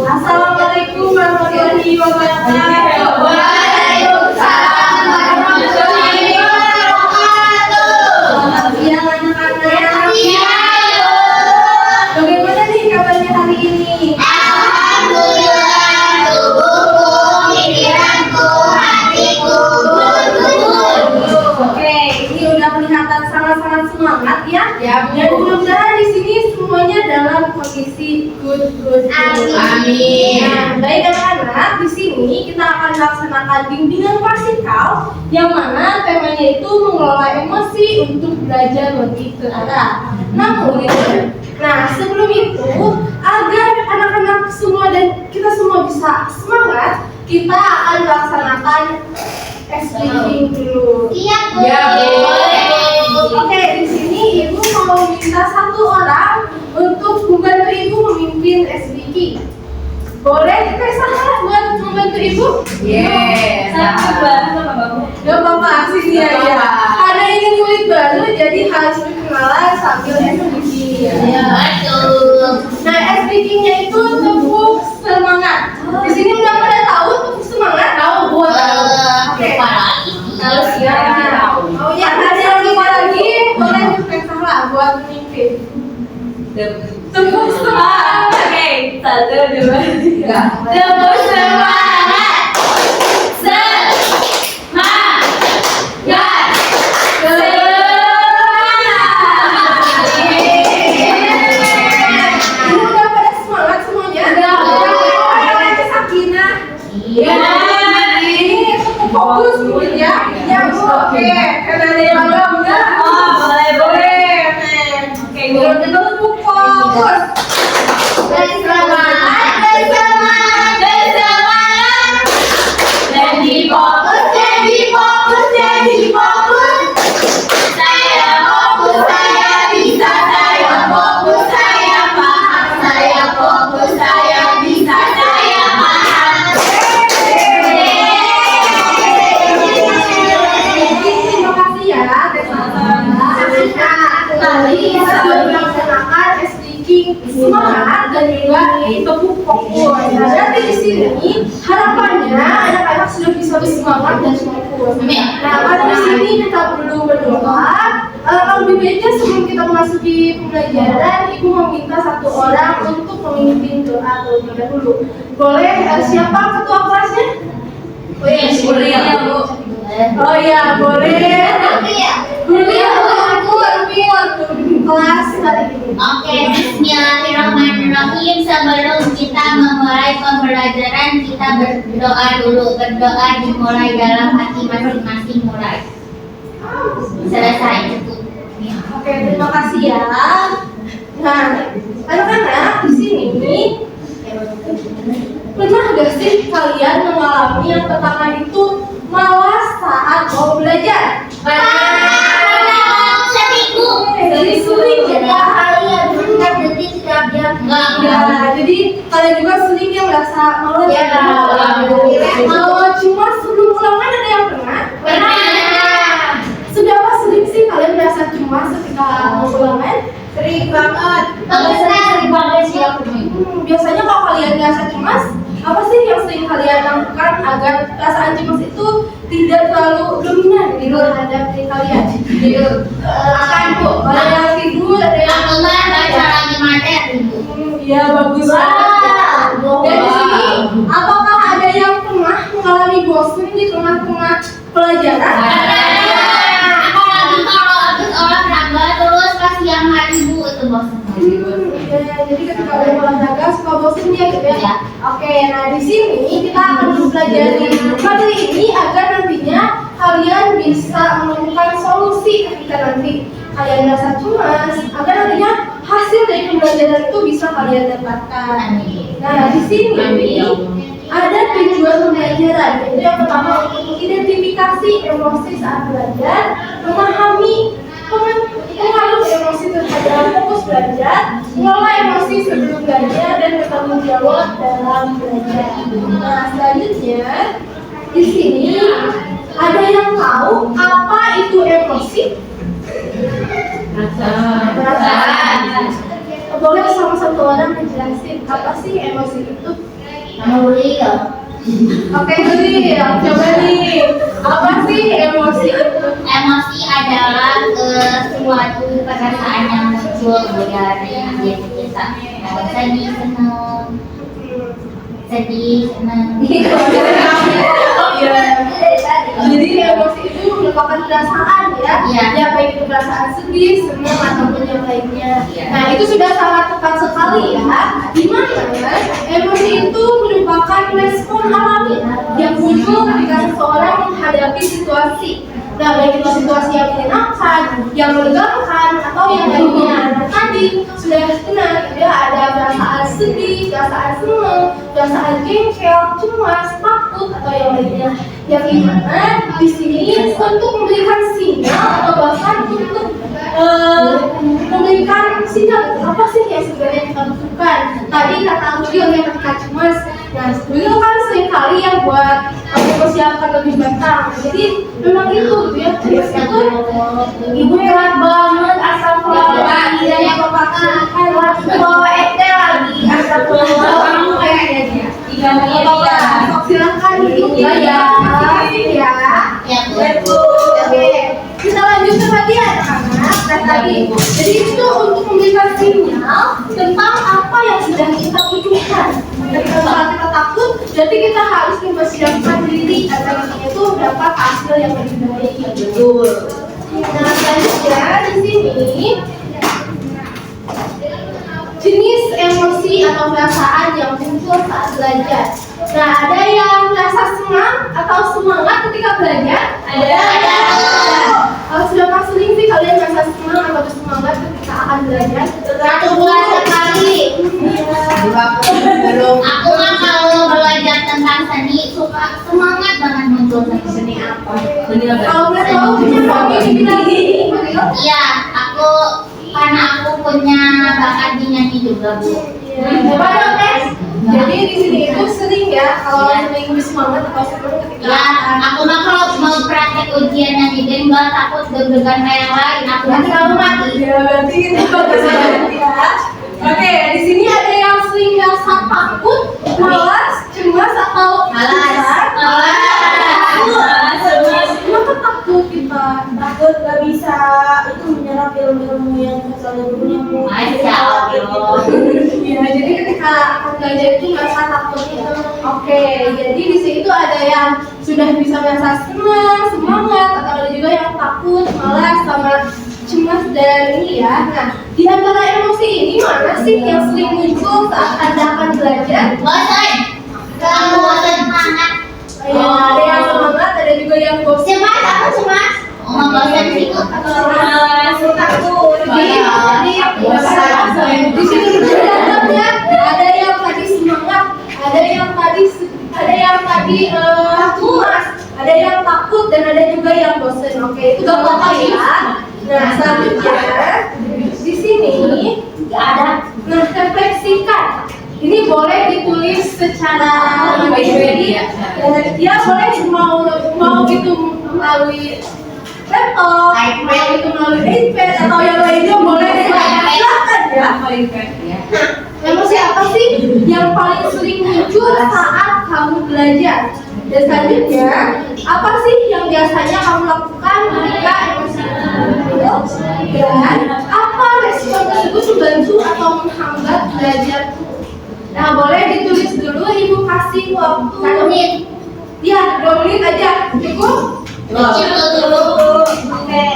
Assalamualaikum warahmatullahi wabarakatuh. Waalaikumsalam warahmatullahi wabarakatuh. Siang anak-anak. Siang. Bagaimana nih kabarnya hari ini? Alhamdulillah, tubuhku, pikiranku, hatiku, Oke, ini udah kelihatan sangat-sangat semangat ya. Dan mudah-mudahan di sini semuanya dalam kondisi good. Amin. Nah, baik anak-anak, di sini kita akan melaksanakan bimbingan parsikal yang mana temanya itu mengelola emosi untuk belajar lebih terarah. Sebelum itu, agar anak-anak semua dan kita semua bisa semangat, kita akan melaksanakan speaking dulu. Iya, Bu. Ya, boleh. Oke, di sini ibu mau minta satu orang untuk membantu ibu memimpin SBK. Boleh kita salah buat membantu ibu? Yes. Satu bantu sama bapak. Gak apa-apa, sini aja. Karena ini murid baru, jadi harus berkenalan sambil SBK. Iya, betul. Nah, SBK-nya itu tepuk semangat. Di sini udah pada tahu tepuk semangat? Tahu buat. Oke. Lupa lagi. Kalau siap tahu. Oh ya, ada yang lupa lagi, boleh kita salah buat memimpin. Tepuk semangat. Oke, 1, 2, 3. Tepuk semangat. Semangat. Ini udah pada semangat semuanya? Ada Sakinah. Iya. Ini cukup fokus mungkin ya? Ya Bu, oke. Karena ada yang bangga. Oh, boleh. Oke, kita cukup fokus. Bersemangat, bersemangat, bersemangat. Jadi fokus, jadi fokus, jadi fokus. Saya fokus, saya bisa, saya fokus, saya paham. Saya fokus, saya bisa, saya paham. Terima kasih ya, tadi sudah melaksanakan speaking semangat dan juga tepuk fokus. Nah, nanti di sini harapannya anak-anak sudah bisa bersemangat dan fokus. Nah, pada di sini kita perlu berdoa. Lebih baiknya sebelum kita memasuki pembelajaran, ibu meminta satu orang untuk memimpin doa terlebih dahulu. Boleh siapa ketua kelasnya? Oh iya, Boleh ya, Bu. Oh iya, boleh. Iya. Boleh aku kelas hari ini. Oke, bismillahirrahmanirrahim. Sebelum kita memulai pembelajaran, kita berdoa dulu. Berdoa dimulai dalam hati masing-masing mulai. Selesai cukup. Oke, terima kasih ya. Nah, anak-anak di sini pernah gak sih kalian mengalami yang pertama itu malas saat mau belajar? Seminggu. Jadi sulit ya. Kalian setiap detik setiap jam. Ya, jadi kalian juga sering yang merasa malas. Ya. Cuma sebelum ulangan ada yang pernah? Pernah. Seberapa sering sih kalian merasa cemas ketika mau ulangan? Sering banget. Sering banget sih aku. Biasanya kalau kalian merasa cemas, apa sih yang sering kalian lakukan agar perasaan cemas itu tidak terlalu dominan di terhadap diri kalian? Akan Bu, ada yang tidur, ada yang Aku mah baca lagi materi. Iya bagus banget. Dan di sini, apakah ada yang pernah mengalami bosan di tengah-tengah pelajaran? Apalagi kalau habis olahraga terus pas siang hari Bu itu bosan. Ya, jadi ketika udah olahraga suka bosan ya gitu ya. Ya. Oke, nah di sini kita akan mempelajari materi ini agar nantinya kalian bisa menemukan solusi ketika nanti kalian merasa cemas, agar nantinya hasil dari pembelajaran itu bisa kalian dapatkan. Amin. Nah, di sini ada tujuan pembelajaran, yaitu yang pertama untuk mengidentifikasi emosi saat belajar, memahami pengaruh emosi terhadap fokus belajar, mengelola emosi sebelum belajar, dan bertanggung jawab dalam belajar. Nah, selanjutnya di sini ada yang tahu apa itu emosi? Perasaan. boleh sama satu orang menjelasin apa sih emosi itu? Boleh ya. Oke, Juli, coba nih. Apa sih emosi itu? Emosi adalah suatu perasaan yang muncul dari biasa-biasa. Sedih, senang, sedih, senang. Jadi emosi itu merupakan perasaan ya, Iya. ya baik itu perasaan sedih, senang ataupun yang lainnya. Iya. Nah itu sudah sangat tepat sekali ya. Dimana emosi itu merupakan respon alami yang muncul ketika seseorang menghadapi situasi. Nah baik itu situasi yang menyenangkan, yang menegangkan atau yang lainnya. Nah tadi sudah benar ya, ada perasaan sedih, perasaan senang, perasaan jengkel, cemas, takut atau yang lainnya. Yang dimana di sini untuk memberikan sinyal atau bahkan untuk memberikan sinyal apa sih yang sebenarnya kita butuhkan. Tadi kata Aurel yang ketika cemas, nah beliau kan seringkali yang buat mempersiapkan lebih matang. Jadi memang itu gitu ya, cemas itu ibu berat banget asal lagi dan yang kepakaran bawa ete lagi asal kamu kayaknya dia. Iya, silakan ya. Ya. Ya, Oke, kita lanjutkan lagi ya anak-anak. Nah tadi, jadi itu untuk memberikan sinyal tentang apa yang sedang kita butuhkan. Ketika saat kita takut, jadi kita harus mempersiapkan diri agar nantinya itu dapat hasil yang lebih baik. Betul. Nah selanjutnya di sini jenis emosi atau perasaan yang muncul saat belajar. Nah, ada yang merasa senang atau semangat ketika belajar? Ada. Sudah sering sih kalian merasa senang atau bersemangat ketika akan belajar? 1 bulan sekali. Belum. Aku mah kalau belajar tentang seni suka semangat banget muncul seni apa. Kalau boleh tahu punya kami di bidang ini? Iya, aku karena aku punya bakat di nyanyi juga, Bu. Coba dong tes. Jadi di sini itu sering ya kalau sering bersemangat atau senang ketika Ya, aku mah kalau mau praktek ujian nyanyi dan nggak takut deg-degan kayak yang lain. Aku Berarti kamu mati. Ya, berarti itu bagus banget ya. Oke, di sini ada yang sering merasa takut, malas, cemas atau Kenapa takut kita? Takut gak bisa itu menyerap ilmu-ilmu yang misalnya punya Masya Allah. Ya, jadi ketika akan belajar itu merasa takut itu. Oke, jadi di sini tuh ada yang sudah bisa merasa senang, semangat, atau ada juga yang takut, malas, sama cemas dan ini ya. Nah, di antara emosi ini mana sih yang sering muncul saat Anda akan belajar? Bosan. Kamu bosan banget. Ya, ada yang semangat, ada juga yang bosan. Cemas, aku cemas. Oh, nggak bosan sih, Bu. Takut. Di sini ya, ada yang tadi semangat, ada yang tadi cemas, ada yang takut dan ada juga yang bosan. Oke, itu gak apa-apa ya. Nah, selanjutnya di sini ada. Nah, refleksikan. Ini boleh ditulis secara mandiri. Ya boleh mau itu melalui laptop, mau itu melalui iPad atau yang lainnya boleh. Silakan ya. Nah, emosi apa sih yang paling sering muncul saat kamu belajar? Dan selanjutnya, apa sih yang biasanya kamu lakukan ketika emosi itu muncul? Dan apa respon tersebut membantu atau menghambat belajar? Nah, boleh ditulis dulu, Ibu kasih waktu 1 menit. Ya, 2 menit aja, cukup? Cukup dulu. Oke.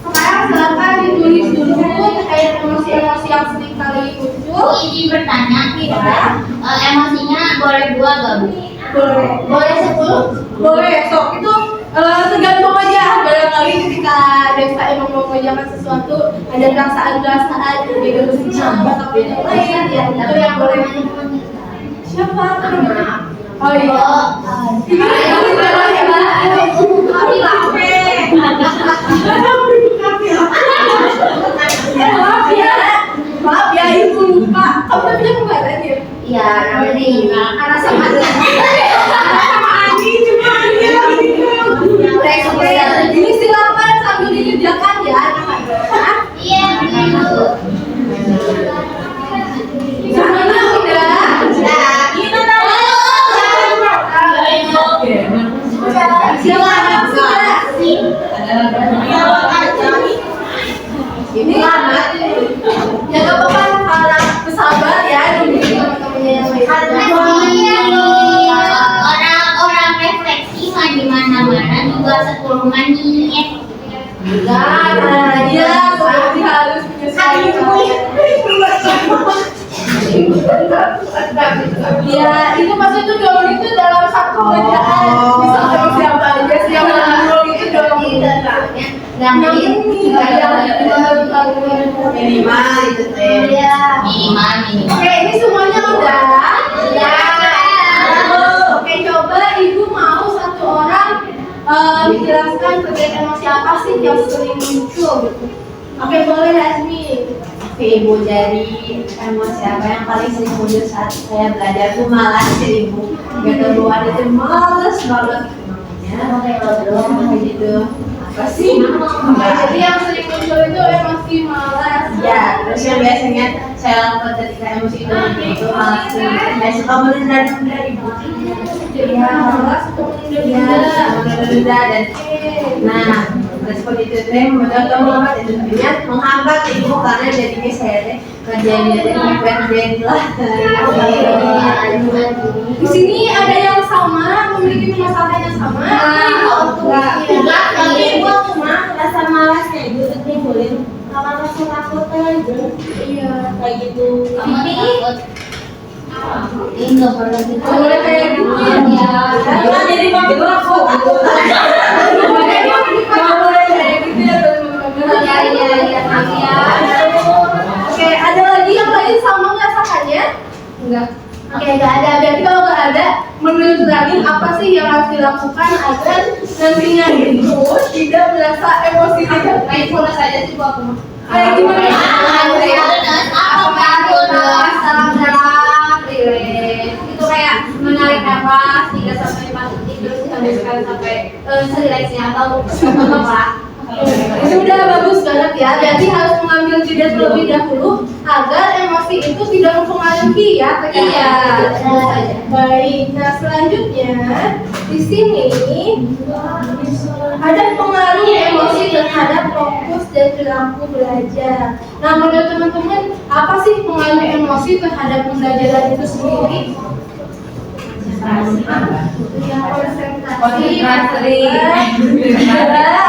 Sekarang silakan ditulis dulu terkait emosi-emosi yang sering kali Bu, muncul. izin bertanya, emosinya boleh 2 gak, Bu? Boleh. Boleh 10? Boleh, sok itu tergantung aja. Barangkali ketika Desa emang mau mengerjakan sesuatu, ada perasaan-perasaan yang beda bersemangat atau yang lain, ya itu yang boleh. Siapa namanya? Oh iya. Ini boleh ya, Mbak. Kami lape. Maaf ya, Ibu lupa. Kamu punya pembayaran ya? Iya, namanya karena sama Ini silakan sambil dikerjakan ya. Iya, Bu. itu 2 menit itu dalam satu kerjaan bisa sama siapa aja sih yang ngobrol itu 2 menit Minimal itu teh. Minimal. Oke, ini semuanya udah ya. Oke, coba ibu mau satu orang menjelaskan terkait emosi apa sih yang sering muncul gitu. Oke, boleh Hasmi. Oke ibu, dari emosi apa yang paling sering muncul saat saya belajar tuh malas sih ibu. Gak tau buat itu malas banget namanya. Gitu. Apa sih? Jadi yang sering muncul itu emosi malas. Ya, terus yang biasanya saya lakukan ketika emosi itu malas saya suka menunda-nunda ibu. Ya, malas untuk Menunda dan nah respon itu teh membuat menghambat itu tentunya menghambat ibu karena jadinya saya teh kerjanya teh dependen lah. Di sini ada yang sama memiliki permasalahan yang sama. Enggak, tapi ibu cuma rasa malasnya ibu tuh timbulin kalau rasa takut aja. Iya. Kayak gitu. Kamu takut? Ini nggak boleh gitu. Boleh kayak gitu ya. Jadi makin takut. Oke, ada lagi yang lain sama merasakannya? Enggak. Oke, enggak ada. Berarti kalau enggak ada, menurut Radin apa sih yang harus dilakukan agar nantinya itu tidak merasa emosi tidak? Main bola saja sih buat aku. Kayak gimana? Itu kayak menarik nafas 3 sampai 4 detik terus kita biasakan sampai serileksnya atau apa. Ini udah bagus banget ya. Jadi harus mengambil jeda terlebih dahulu agar emosi itu tidak mempengaruhi ya. Iya. Baik. Nah selanjutnya di sini ada pengaruh emosi terhadap fokus dan perilaku belajar. Nah menurut teman-teman apa sih pengaruh emosi terhadap pembelajaran itu sendiri? Konsentrasi.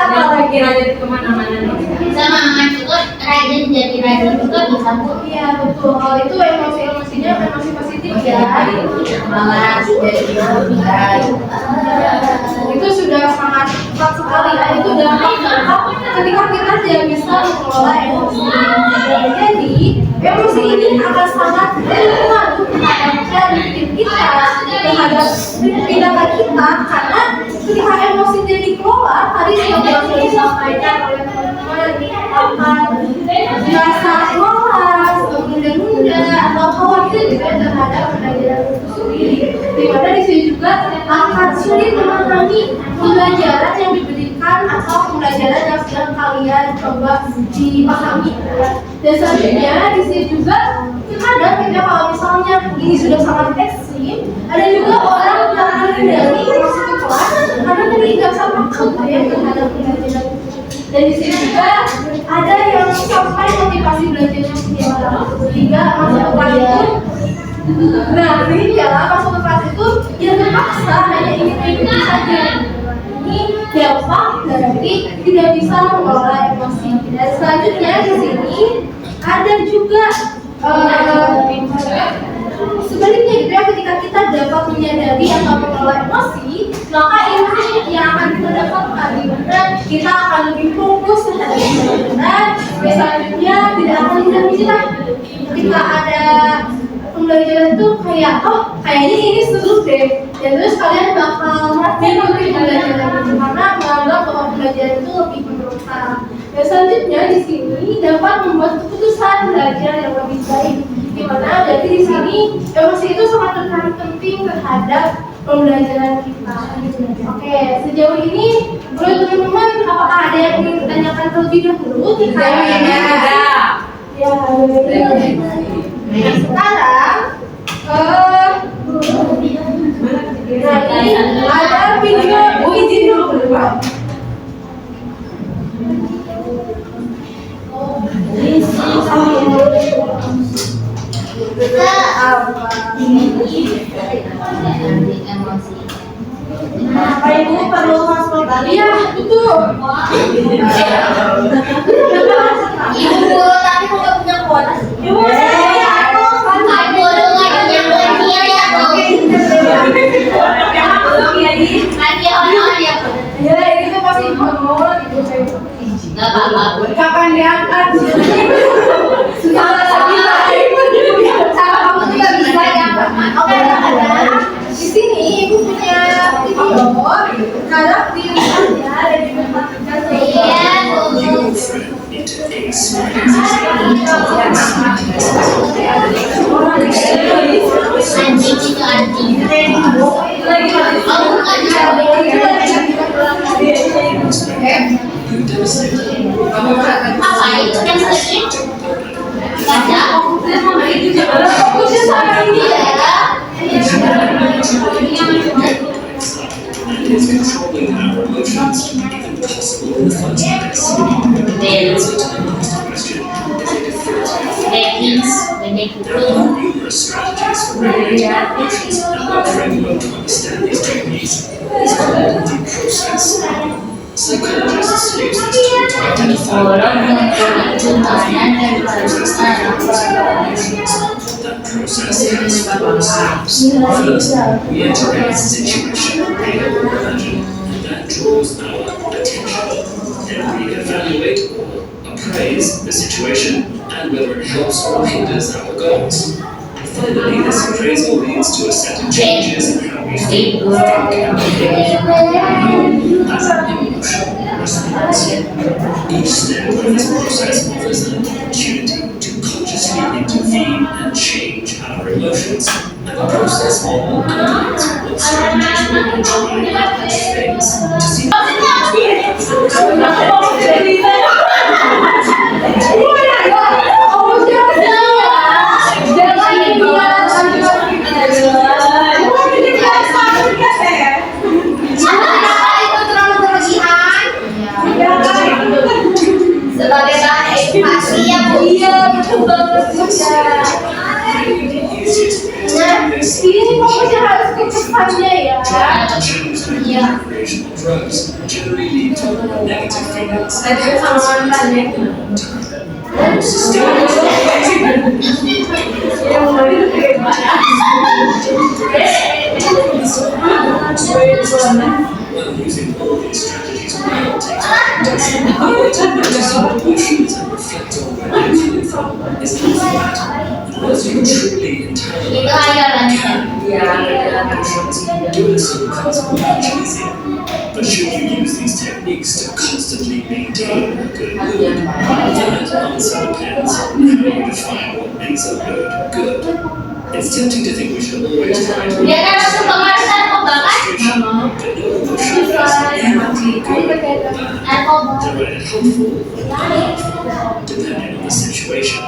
Apalagi lanjut kemana-mana nih. Sama juga rajin jadi rajin juga bisa bu. Iya betul. Kalau itu emosi-emosinya emosi positif ya. Malas jadi berat. Itu sudah sangat tepat sekali. Itu dampak ketika kita tidak bisa mengelola emosi. Jadi emosi ini akan sangat berpengaruh terhadap cara berpikir kita, terhadap tindakan kita, karena ketika emosi tidak dikelola, tadi yang sudah disampaikan oleh teman-teman akan merasa malas, menunda-nunda, atau khawatir juga terhadap pembelajaran itu sendiri. Di mana di sini juga akan sulit memahami pembelajaran yang diberikan atau pembelajaran yang sedang kalian coba dipahami. Dan selanjutnya di sini juga terkadang kita kalau misalnya ini sudah sangat ekstrim, ada juga orang yang menghindari emosi itu kelas karena tadi nggak sama ya terhadap pembelajaran. Dan di sini juga ada yang sampai motivasi belajarnya hilang sehingga masuk ke kelas itu. Nah, ini ya masuk ke kelas itu ya terpaksa hanya ingin mengikuti saja. Ini dampak dari tidak bisa mengelola emosi. Dan selanjutnya di sini ada juga sebaliknya gitu ya, ketika kita dapat menyadari atau mengelola emosi, maka ini yang akan kita dapatkan di mana kita akan lebih fokus terhadap pembelajaran. Selanjutnya tidak akan mudah menyerah ketika ada pembelajaran itu kayak kayaknya ini seru deh, dan terus kalian bakal mengikuti pembelajaran itu karena menganggap bahwa pembelajaran itu lebih bermanfaat. Dan selanjutnya di sini dapat membuat keputusan belajar yang lebih baik. Dimana jadi di sini emosi itu sangat berperan penting terhadap pembelajaran kita. Oke, sejauh ini menurut teman-teman apakah ada yang ingin ditanyakan terlebih dahulu? Ya, nah, sekarang nah ini ada video. Izin dulu Pak. Apa ibu perlu konsultasi? Iya, betul. Ibu guru tapi nggak punya kuota. Ibu saya aku kan Guru nggak punya kuota ya bu. Kapan diangkat? Sama kamu juga bisa ya. Oke, anak-anak. Di sini ibu punya video. Harap dilihat ya dan diperhatikan. Iya, anjing itu anjing. Apa itu yang sedikit? Ada. Fokusnya sama ini ya. That means when they Numerous strategies for regulating our emotions, and one framework to understand these techniques is called the process. Psychologists use this tool to identify and process the emotions. That process has four steps. First, we enter a situation, real or imagined, and that draws our attention. Then we evaluate or appraise the situation and whether it helps or hinders our goals. Finally, this appraisal leads to a set of changes in how we feel, think, and behave as an emotional response. Each step of this process offers an opportunity to consciously intervene and change our emotions, and the process all underlines what strategies we will try and things to see. sebagai bahan edukasi ya Bu. Iya, betul banget. Nah, ini fokusnya harus ke pesannya ya. Iya. Generally lead to negative feelings. Tadi sama mantan ya. While using all these strategies, we will take time to notice emotions and reflect on where they're coming from. Is that once you truly Itu internalize ayalannya. emotions, doing so becomes much easier. But should you use these techniques to constantly maintain a good mood? That answer depends on how you define what makes a mood good. It's tempting to think we should always try to Dia kan langsung pemanasan kok bahkan. but no emotion is inherently good, bad, Narkoba. or helpful, depending on the situation.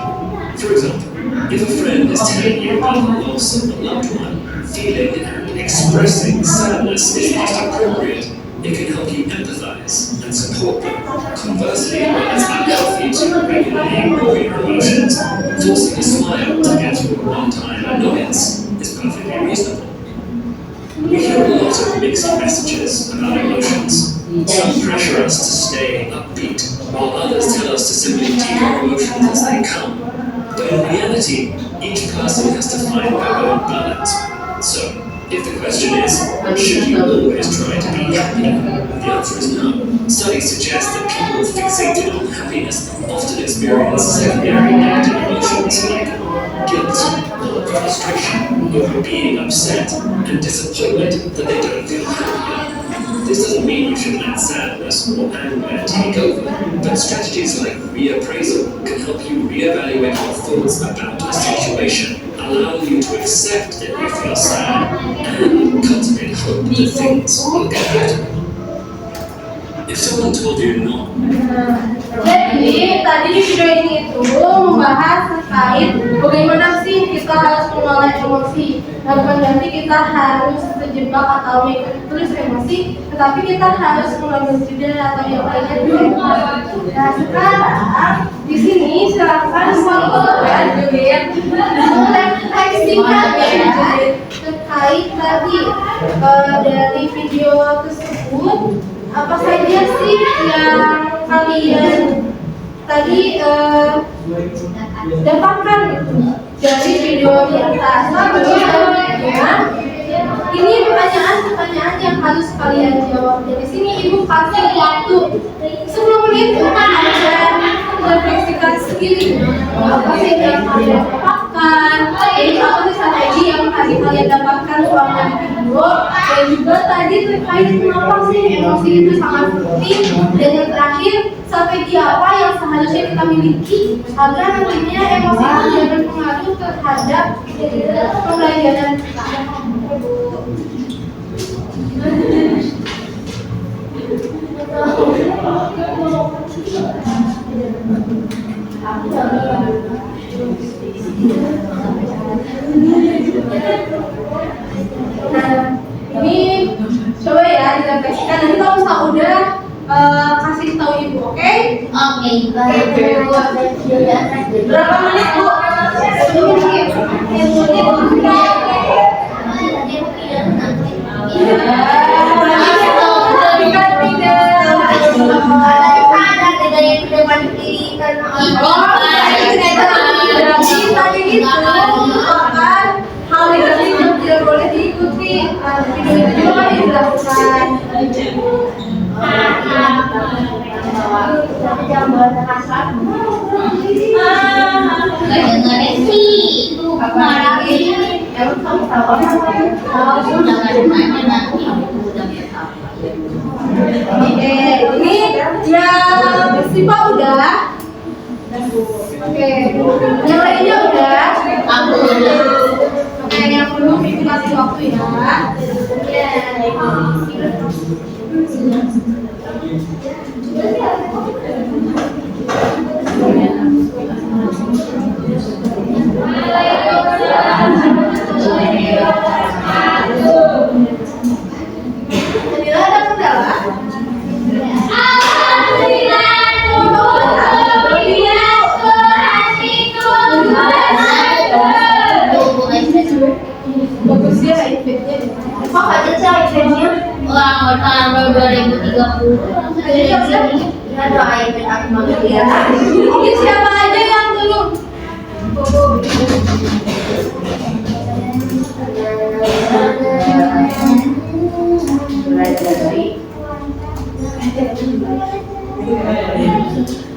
For example, if a friend is telling you about the loss of a loved one, feeling and expressing sadness is most appropriate. It can help you empathize and support them. Conversely, when it's unhealthy to regularly ignore your emotions, forcing a smile to get through a one-time annoyance is perfectly reasonable. We hear a lot of mixed messages about emotions. Some pressure us to stay upbeat, while others tell us to simply take our emotions as they come. But in reality, each person has to find their own balance. So, if the question is, should you always try to be happy? The answer is no. Studies suggest that people fixated on happiness often experience secondary negative emotions like guilt, or frustration over being upset, and disappointment that they don't feel happy. This doesn't mean you should let sadness or anger take over, but strategies like reappraisal can help you reevaluate your thoughts about a situation, allow you to accept that you feel sad, and cultivate hope that things will get better. If someone told you not Jadi tadi di video ini itu membahas terkait bagaimana sih kita harus mengelola emosi. Nah, bukan berarti kita harus terjebak atau terus emosi, tetapi kita harus mengambil jeda atau yang lainnya dulu. Nah, sekarang di sini silakan teman-teman Juliet mulai singkat ya terkait tadi dari video tersebut. Apa saja sih yang kalian tadi dapatkan gitu dari video di atas? Ini pertanyaan yang harus kalian jawab. Jadi sini ibu kasih waktu 10 menit untuk kalian merefleksikan sendiri apa sih yang kalian dapatkan, jadi apa sih strategi yang tadi kalian dapatkan selama di video, dan juga tadi terkait kenapa sih emosi itu sangat penting, dan yang terakhir strategi apa yang seharusnya kita miliki agar nantinya emosi itu tidak berpengaruh terhadap pembelajaran kita. Nah, ini coba ya direfleksikan. Nanti kalau misalnya udah kasih tahu ibu, oke? Oke, baik. Berapa menit bu? 10 menit. Hal negatif yang tidak boleh diikuti. Video itu juga kan dilakukan. Oke, ini yang Sipa udah. Oke, yang lainnya udah. Aku udah. Oke, yang belum ibu kasih waktu ya. Nabila ada kendala? Bagus ya efeknya. Kok aja sih efeknya? Wah, tahun 2030. Jadi udah. Ada iPad aku banget ya. Ini siapa aja yang belum?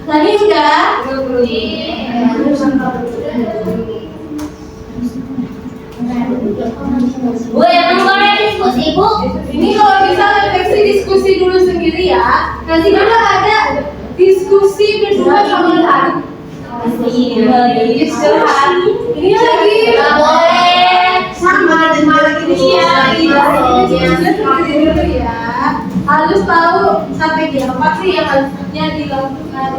Tadi udah. Bu, yang kemarin diskusi, Bu. Ini kalau bisa refleksi diskusi dulu sendiri ya. Nanti juga ada diskusi berdua sama Ilham. Ini lagi. Sama ini ya. Harus tahu strategi apa sih yang harusnya dilakukan.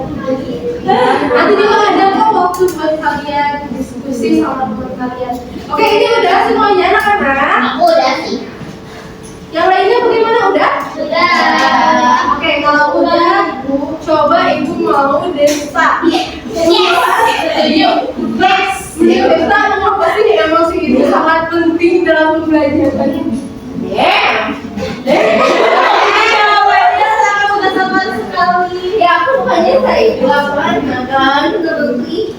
Nanti juga ada kok waktu buat kalian diskusi sama teman kalian. Oke, ini udah semuanya anak-anak. Aku udah sih. Yang lainnya bagaimana? Udah? Sudah. Oke, kalau udah, ibu coba ibu mau desa. Yuk, next. Desa apa sih emosi itu sangat penting dalam pembelajaran. Ya aku bukan desa itu apanya kan terbukti.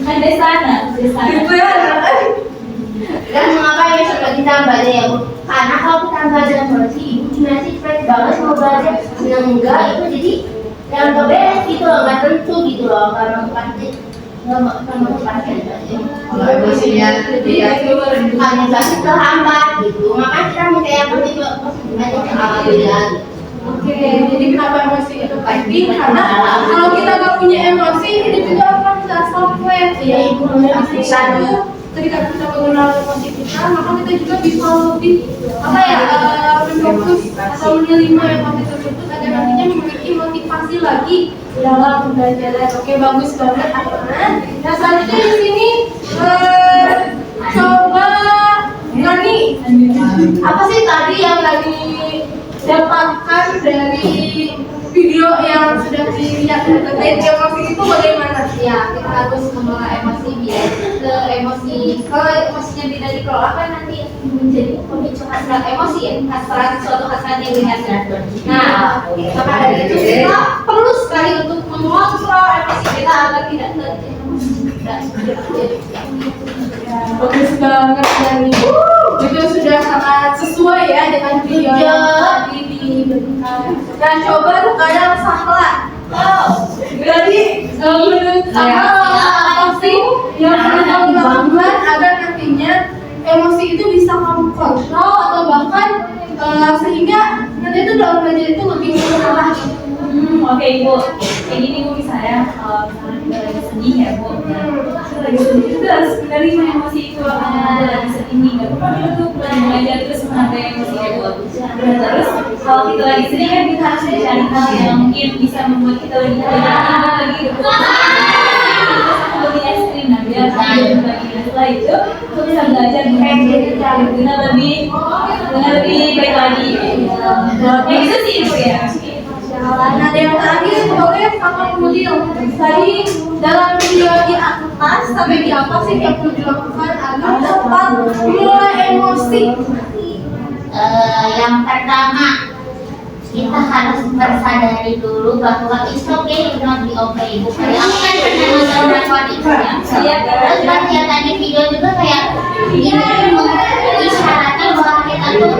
Kan di sana. Itu ya. Dan mengapa ya sudah ditambah deh ya Bu? Karena kalau ditambah dengan emosi, ibu gimana fresh banget mau belajar. Yang enggak itu jadi yang gak beres gitu loh, nggak tentu gitu loh. Karena pasti nggak pasti aja. Kalau emosinya Administrasi terhambat gitu. Makanya kita minta yang penting juga alhamdulillah. Oke, jadi kenapa emosi itu penting? Karena kalau kita nggak punya emosi, itu juga akan tidak software. Ya, ibu mengasihkan itu ketika kita menggunakan emosi kita, maka kita juga bisa lebih apa ya, menfokus atau menerima emosi tersebut agar nantinya memiliki motivasi lagi dalam pembelajaran. Oke, bagus banget anak-anak. Nah, selanjutnya di sini coba Nani, apa sih tadi yang Nani dapatkan dari video yang sudah dilihat terkait emosi itu bagaimana? Ya, kita harus mengelola emosi biar ke emosi. Kalau emosinya tidak dikelola kan nanti menjadi pemicu hasrat emosi ya, hasrat suatu hasrat yang dihasrat. Nah, maka dari itu kita perlu sekali untuk mengontrol emosi kita agar tidak terjadi. Bagus banget Nani. Itu sudah sangat sesuai ya dengan video yang tadi diberikan. Nah, coba sekarang Sahla. Jadi menurut Sahla apa sih yang perlu kamu lakukan agar nantinya emosi itu bisa kamu kontrol atau bahkan sehingga nanti itu dalam belajar itu lebih mudah. Oke Ibu, kayak gini Bu misalnya kalau misalnya kita lagi sedih ya Bu, kita lagi sedih itu harus menerima emosi itu, kita lagi sedih nih, gak apa-apa kita tuh belajar terus menghargai emosi ya Bu. Terus kalau kita lagi sedih kan kita harus mencari hal yang mungkin bisa membuat kita lebih lagi gitu. Kita beli es krim, nah biar lagi setelah itu kita bisa belajar dengan lebih baik lagi. Ya itu sih Ibu ya. Nah, yang terakhir boleh sama Mudil. Tadi dalam video di atas sampai di apa sih yang perlu dilakukan agar dapat mulai emosi? Yang pertama, kita harus bersadari dulu bahwa it's okay to not be okay. Bukan aku kan pernah nonton drakor itu ya. Terus pas lihat tadi video juga kayak ini isyaratnya bahwa kita tuh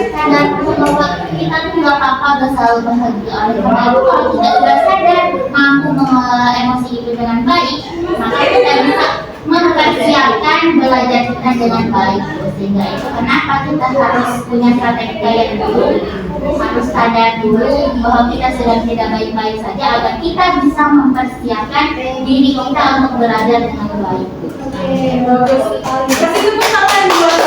sadar bahwa kita tuh nggak apa-apa, gak selalu bahagia. Oleh karena itu kalau kita sudah sadar mampu mengelola emosi itu dengan baik, maka kita bisa mempersiapkan belajar kita dengan baik. Sehingga itu kenapa kita harus punya strategi yang dulu, harus sadar dulu bahwa kita sedang tidak baik-baik saja agar kita bisa mempersiapkan diri kita untuk belajar dengan baik. Oke, bagus sekali. Kasih tepuk tangan buat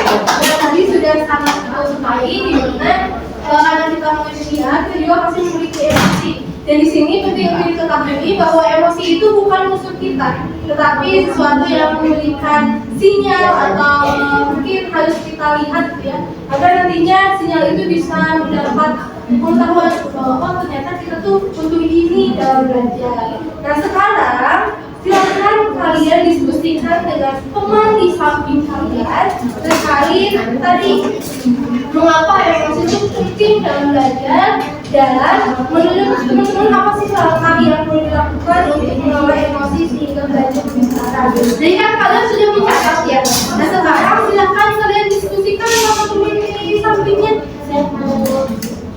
Nah, tadi sudah sangat tahu sekali di mana karena kita manusia, kita juga pasti memiliki emosi. Dan di sini penting untuk diketahui bahwa emosi itu bukan musuh kita, tetapi sesuatu yang memberikan sinyal atau mungkin harus kita lihat ya, agar nantinya sinyal itu bisa mendapat pengetahuan bahwa oh ternyata kita tuh butuh ini dalam belajar. Nah sekarang silakan kalian diskusikan dengan teman di samping kalian terkait tadi mengapa emosi itu penting dalam belajar dan menurut teman-teman apa sih langkah yang perlu dilakukan untuk mengelola emosi sehingga belajar lebih lancar. Jadi kan kalian sudah mencatat ya. Nah sekarang silakan kalian diskusikan sama teman di sampingnya.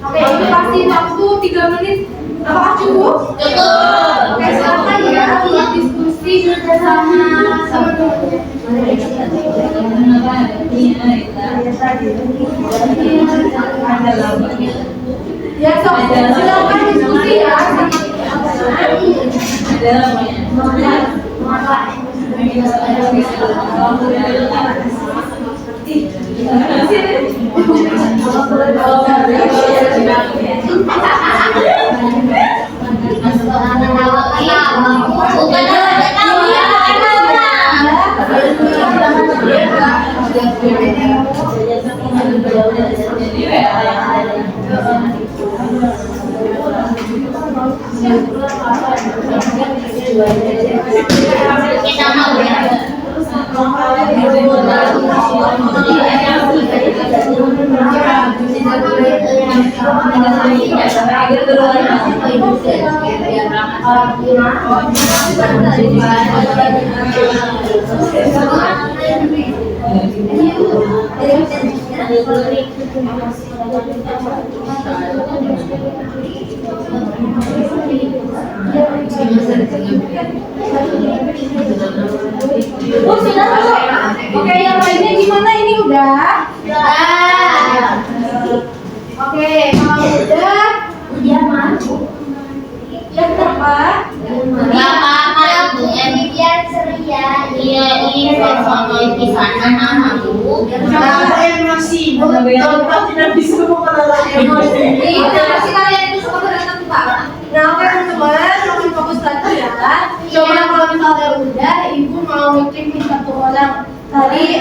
Oke, ini pasti waktu 3 menit. Apakah cukup? Cukup. Oke, silakan ya buat diskusi sama teman-teman. Ya, so, silakan diskusi ya. Kita mau ya. Oh sudah Bu. Oke yang lainnya gimana ini udah? Oke kalau udah yang berapa? Gak apa-apa Bu, ini biar ceria. Iya, ini sama di sana nama Bu. Emosi, contoh tidak bisa mengelola emosi. Iya, pasti kalian itu suka berantem Pak. Nah, oke teman-teman, makin fokus lagi ya. Coba kalau misalnya udah, ibu mau meeting satu orang. Tadi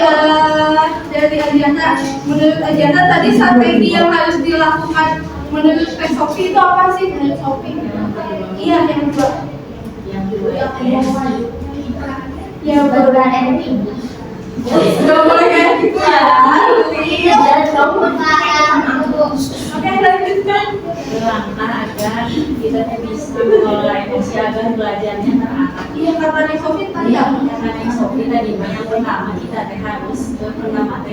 dari Adiana, menurut Adiana tadi strategi yang harus dilakukan menurut Teh Sophie itu apa sih menurut Sophie? Iya, yang kedua. Yang berbeda tinggi. Gak boleh kayak gitu ya. Oke, lanjutkan. Langkah agar kita bisa mengelola emosi agar belajarnya terarah. Iya, kata Nek Sophie tadi ya. Karena yang Sophie tadi yang pertama kita harus pertama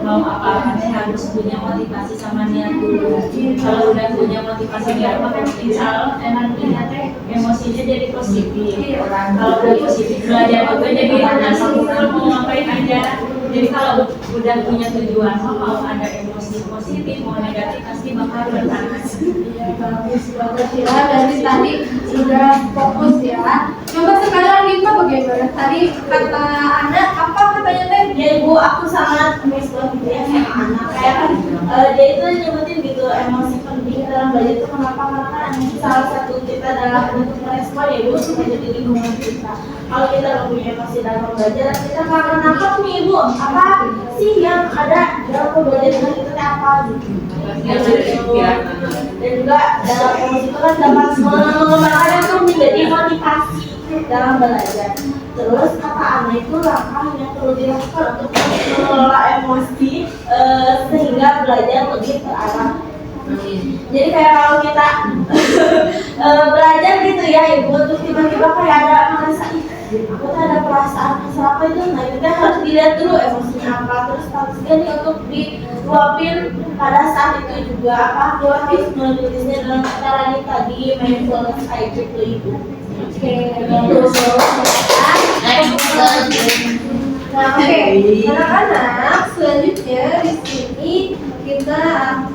mau apa-apa harus punya motivasi sama niat dulu. Kalau udah punya motivasi niat maka insya Allah nantinya emosinya jadi positif. Kalau udah positif belajar juga jadi rasa mau ngapain aja. Jadi kalau udah punya tujuan mau ada emosi positif mau negatif pasti bakal bertahan. Bagus banget ya, dari tadi sudah fokus ya. Coba sekarang Rima bagaimana? Tadi kata anak apa katanya teh? Ya ibu, aku sangat miss banget gitu ya sama anak. Kayak kan dia itu nyebutin gitu emosi penting dalam belajar itu kenapa? Karena kan salah satu kita dalam untuk merespon ya ibu semuanya di lingkungan kita. Kalau kita nggak punya emosi dalam belajar, kita nggak akan nangkep nih ibu apa sih yang ada dalam belajar dengan kita apa gitu. Dan juga dalam emosi itu kan dapat mengembangkan itu menjadi motivasi dalam belajar. Terus kata anak itu langkah yang perlu dilakukan untuk mengelola emosi sehingga belajar lebih terarah. Jadi kayak kalau kita belajar gitu ya ibu, terus tiba-tiba kayak ada merasa aku tuh ada perasaan kesal apa itu, nah itu kan harus dilihat dulu emosinya apa, terus pastikan nih untuk diluapin pada saat itu juga apa, dia harus menulisnya dalam cara tadi mindfulness kayak gitu ibu. Oke, nah, oke, anak-anak selanjutnya di sini kita akan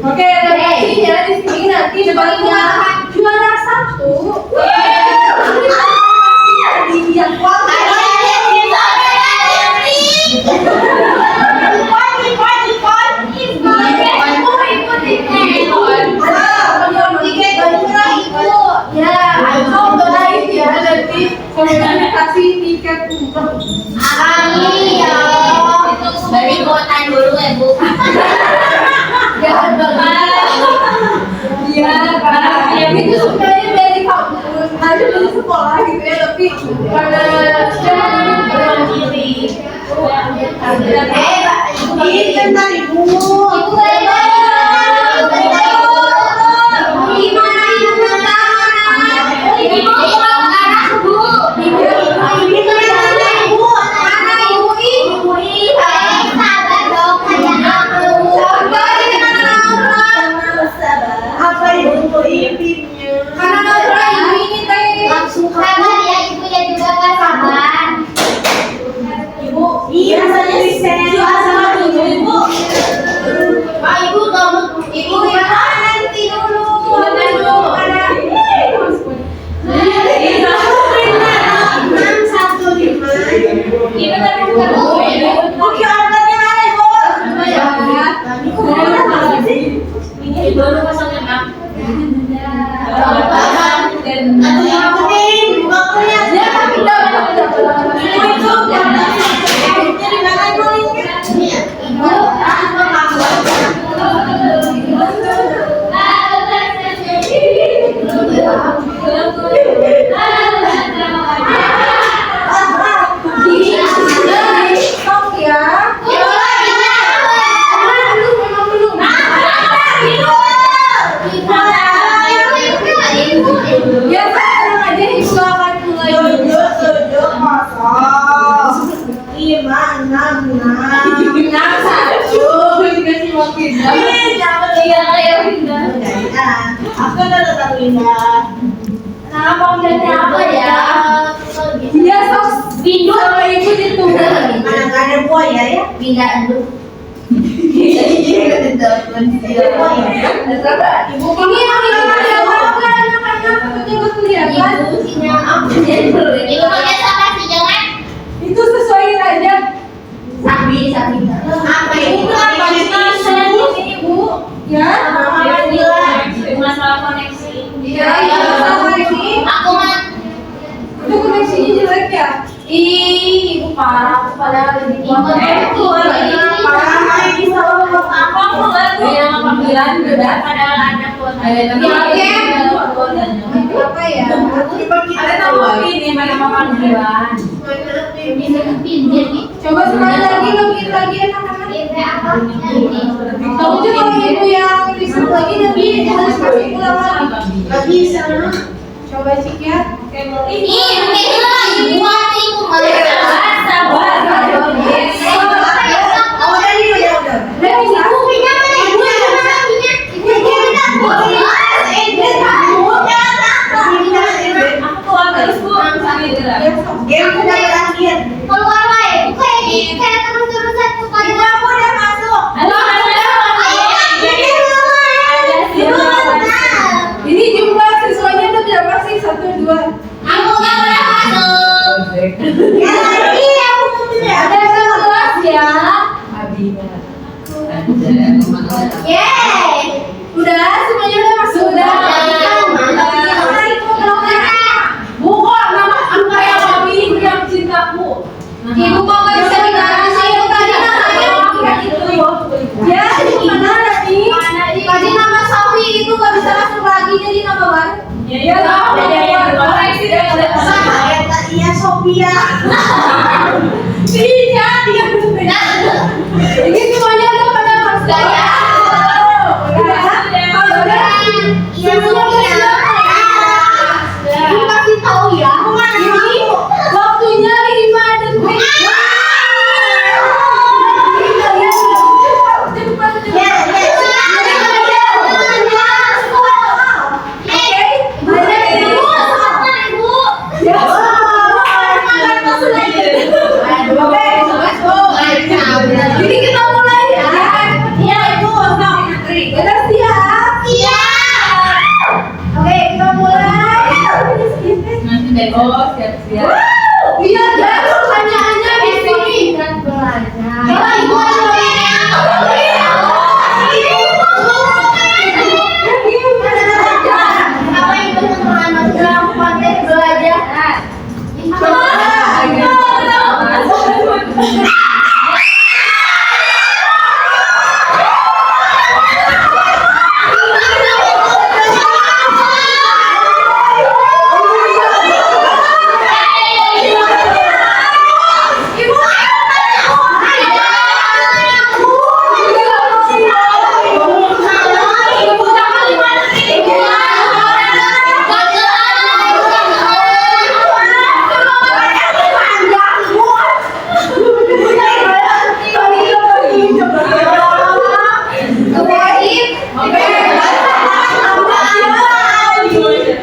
Oke, reaksinya di sini nanti juara satu. Yang kasih tiket umroh. Beri kuotan dulu ya bu. Jangan iya, itu sebenarnya dari kampus, harus dari sekolah gitu ya, tapi karena Kiri. Ini tentang ibu. Aku udah tetap Linda. Nama panggilannya apa ya? dia sos Bindu sama ibu itu. Mana nggak ada buaya ya? Binda Endu. Ibu ini Ibu sinya apa? Ibu pakai sama sih jangan. itu sesuaiin aja. Sabi. Apa Ibu apa sih? Ibu ya. Masalah koneksi. Iya, sama ini. Aku mah Itu koneksinya jelek ya. Ih, ibu parah. Padahal lebih kuat. Ibu Aku lagu yang panggilan beda padahal ada kuota. Apa ya? Ada nama ini mana panggilan. dikit lagi anak-anak. Ini Kamu juga kalau ibu yang risau lagi nanti harus kasih pulang lagi. Gak bisa. Coba cek ya. Game udah berakhir. Ini jumlah siswanya itu berapa sih? 1, 2. Ada 11 ya. Udah, semuanya udah masuk. Udah. Buka nama angka yang Abi yang cintaku. Ibu kok nggak bisa dikasih? Itu tadi namanya itu. Ya, itu mana tadi? Tadi nama sapi itu nggak bisa masuk lagi jadi nama baru. Iya, koreksi ya. Iya Sophia. Iya, dia ini semuanya udah pada masuk. Kasih tahu ya. Ini waktunya 5 detik. Jadi kita mulai ya. Iya, Ibu. Udah siap? Iya. Oke, kita mulai. Oh, siap-siap. Biar jatuh pertanyaannya di sini. Kalau Ibu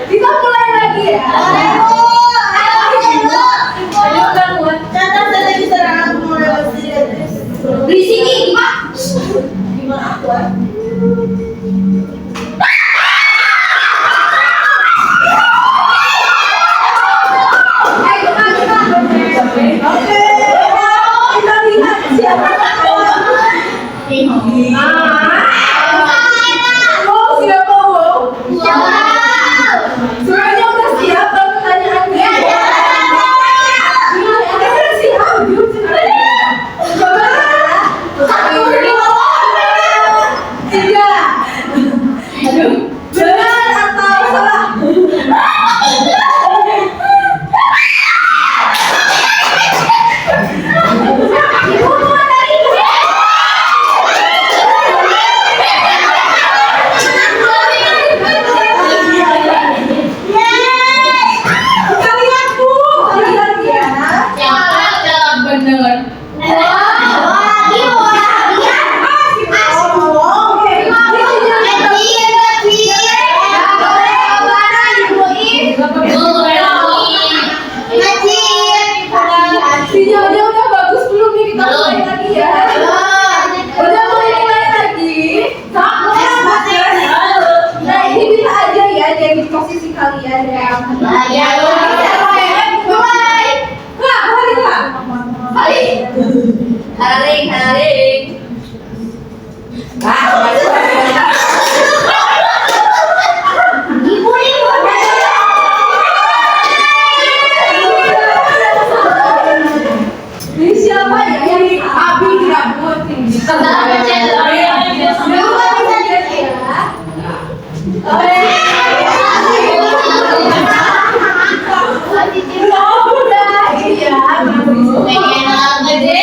kita mulai lagi ya. Di sini, Pak. Kita lihat siapa. Oh, siapa? Semuanya udah siap pertanyaannya. Udah siap. Coba. 1, 2, 3. Benar atau salah? Ibu keluar dari kalian Bu, lihat ya. Sinyalnya udah bagus belum nih, kita mulai lagi ya. Udah mulai lagi. Nah ini bisa aja ya jadi posisi kalian ya. Mulai. Kak, balik Kak. Balik. Haring. Ini siapa ya yang Abi dirambut ini? Pengen gede,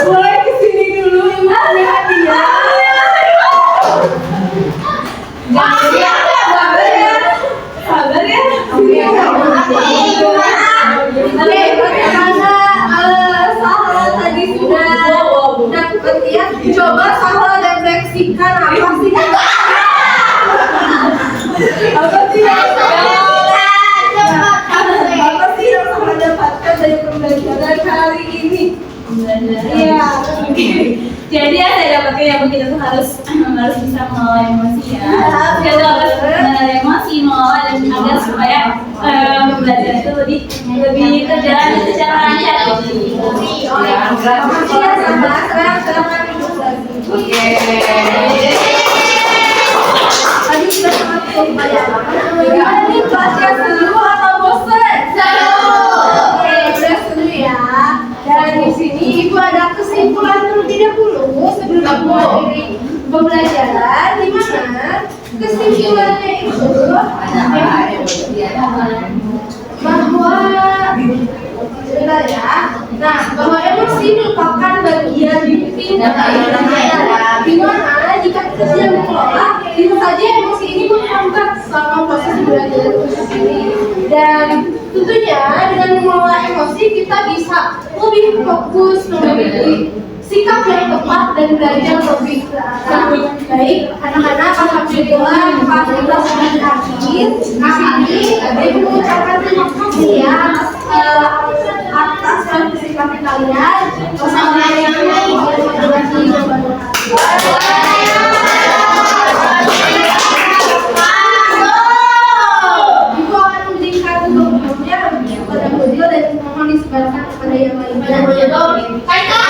Boleh kesini dulu, Ibu ada hadiah. Sabar ya. Oke, karena Sahla tadi sudah dapat ya, coba Sahla refleksikan apa sih? Apa sih yang Sahla dapatkan dari pembelajaran hari ini? Iya. Jadi ya saya dapatkan yang kita tuh harus bisa mengelola emosi ya. Kita tuh harus mengelola emosi, mengelola dan agar supaya pembelajaran itu lebih terjalan secara lancar. Makasih ya Sahla, silakan duduk lagi. Tadi sudah sangat berupaya. Gimana nih kelasnya, seru atau bosan? Oke, udah seru ya. Dan di sini Ibu ada kesimpulan terlebih dahulu sebelum Ibu mengakhiri pembelajaran, di mana kesimpulannya itu bahwa sebentar ya. Nah, bahwa emosi merupakan bagian penting dari pembelajaran. Di mana jika kita tidak mengelola, bisa saja emosi ini menghambat selama proses belajar itu sendiri. Dan tentunya dengan mengelola emosi kita bisa lebih fokus memiliki sikap yang tepat dan belajar lebih terarah. Baik, anak-anak, alhamdulillah fasilitas sudah berakhir. Di sini Ibu mengucapkan terima kasih ya atas partisipasi kalian. Wassalamualaikum warahmatullahi wabarakatuh. Ibu akan memberikan dokumennya kepada Budil dan mohon disebarkan kepada yang lainnya.